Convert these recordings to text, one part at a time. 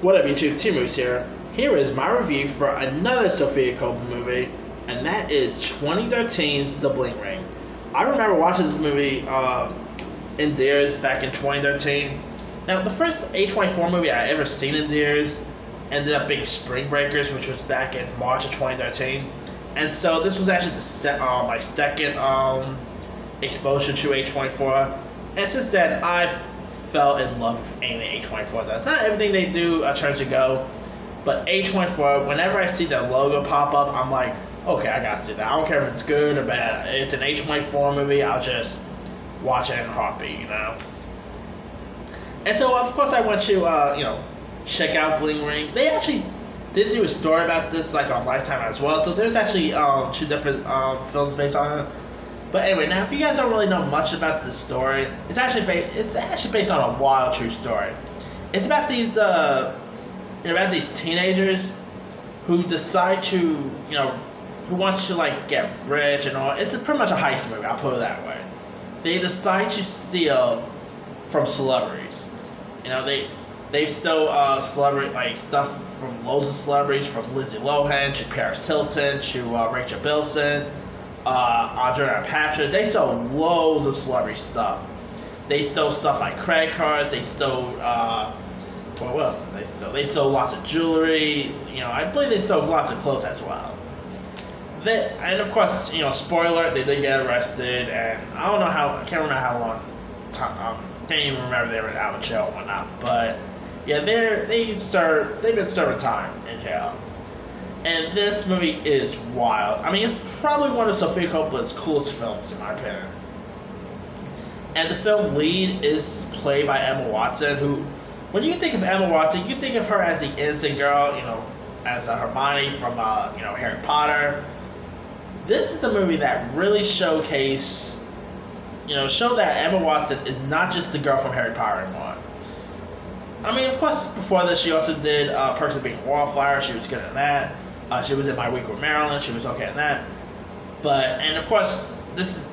What up YouTube, T-Moose here. Here is my review for another Sofia Coppola movie, and that is 2013's The Bling Ring. I remember watching this movie in theaters back in 2013. Now, the first A24 movie I ever seen in theaters ended up being Spring Breakers, which was back in March of 2013. And so this was actually my second exposure to A24. And since then, I've fell in love with anything A24 does. Not everything they do turns to go, but A24, whenever I see their logo pop up, I'm like, okay, I gotta see that. I don't care if it's good or bad. It's an A24 movie, I'll just watch it in a heartbeat, you know? And so, of course, I want to, check out Bling Ring. They actually did do a story about this, like, on Lifetime as well, so there's actually two different films based on it. But anyway, now if you guys don't really know much about the story, it's actually based on a wild true story. It's about these teenagers who decide to, who wants to like get rich and all. It's pretty much a heist movie, I'll put it that way. They decide to steal from celebrities. They've stole celebrity like stuff from loads of celebrities, from Lindsay Lohan to Paris Hilton to Rachel Bilson. Andrea Patrick. They stole loads of celebrity stuff. They stole stuff like credit cards. They stole what else did they steal? They stole lots of jewelry. I believe they stole lots of clothes as well. And of course, spoiler, they did get arrested, and I can't remember how long. Can't even remember they were out of jail or whatnot. But yeah, they've been serving time in jail. And this movie is wild. I mean, it's probably one of Sofia Coppola's coolest films, in my opinion. And the film lead is played by Emma Watson, who, when you think of Emma Watson, you think of her as the innocent girl, as a Hermione from, Harry Potter. This is the movie that really showed that Emma Watson is not just the girl from Harry Potter anymore. I mean, of course, before this, she also did Perks of Being a Wallflower. She was good at that. She was in My Week with Marilyn. She was okay at that. And of course, this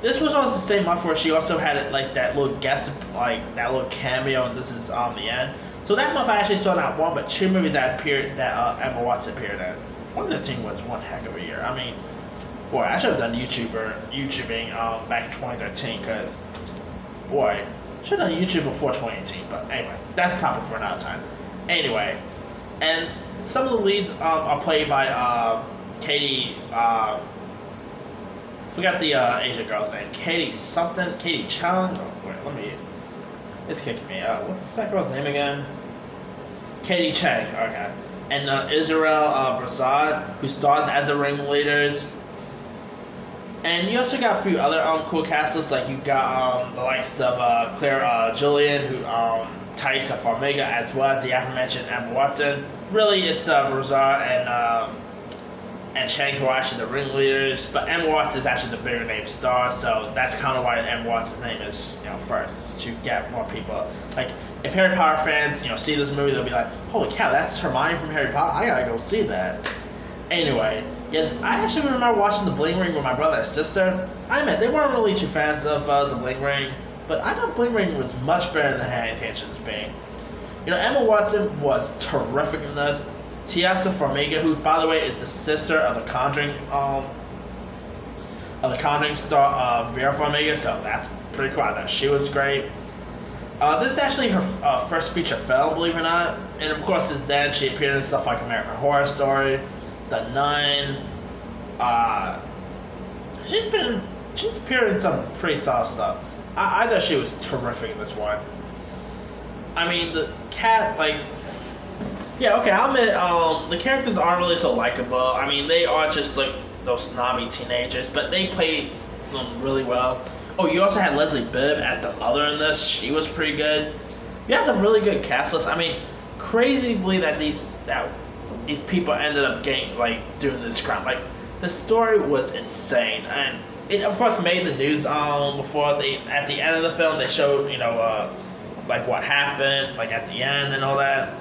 was on the same month where she also had like that little that little cameo, and this is on the end. So that month I actually saw not one but two movies that Emma Watson appeared in. 2013 was one heck of a year. I mean, boy, I should have done YouTubing back in 2013, because boy, should have done YouTube before 2018. But anyway, that's a topic for another time. Anyway, and some of the leads are played by Katie. Forgot the Asian girl's name. Katie Chung. Oh, wait, it's kicking me out. What's that girl's name again? Katie Chang. Okay. And Israel Brazad, who stars as the ringleaders. And you also got a few other cool casts, like you got the likes of Claire Julian, who Thaisa Farmiga, as well as the aforementioned Emma Watson. Really, it's Brazar and Chang who are actually the ringleaders, but Emma Watson is actually the bigger name star, so that's kind of why Emma Watson's name is first, to get more people. Like, if Harry Potter fans see this movie, they'll be like, holy cow, that's Hermione from Harry Potter. I gotta go see that. Anyway, yeah, I actually remember watching The Bling Ring with my brother and sister. I admit, they weren't really too fans of The Bling Ring, but I thought Bling Ring was much better than had intentions being. Emma Watson was terrific in this. Thaisa Farmiga, who, by the way, is the sister of the Conjuring star Vera Farmiga, so that's pretty cool. I thought she was great. This is actually her first feature film, believe it or not. And of course, since then, she appeared in stuff like American Horror Story, The Nun. She's appeared in some pretty solid stuff. I thought she was terrific in this one. I mean, the cat, yeah, okay, I'll admit, the characters aren't really so likable. I mean, they are just like those snobby teenagers, but they play them really well. Oh, you also had Leslie Bibb as the mother in this. She was pretty good. You had some really good cast lists. I mean, crazy to believe that these people ended up doing this crime. Like, the story was insane, and it of course made the news before at the end of the film they showed like what happened at the end and all that.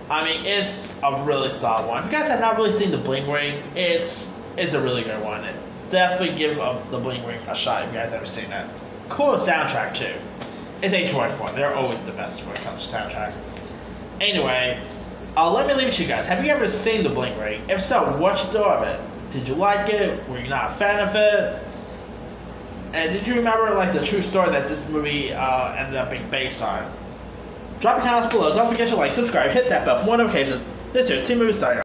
I mean, it's a really solid one. If you guys have not really seen The Bling Ring, it's a really good one. Definitely give The Bling Ring a shot if you guys ever seen that. Cool soundtrack too. It's A24. They're always the best when it comes to soundtracks. Anyway, let me leave it to you guys. Have you ever seen the Bling ring? If so, what you thought of it? Did you like it? Were you not a fan of it? And did you remember like the true story that this movie ended up being based on? Drop your comments below. Don't forget to like, subscribe, hit that bell for more notifications. This is Team Movie Side.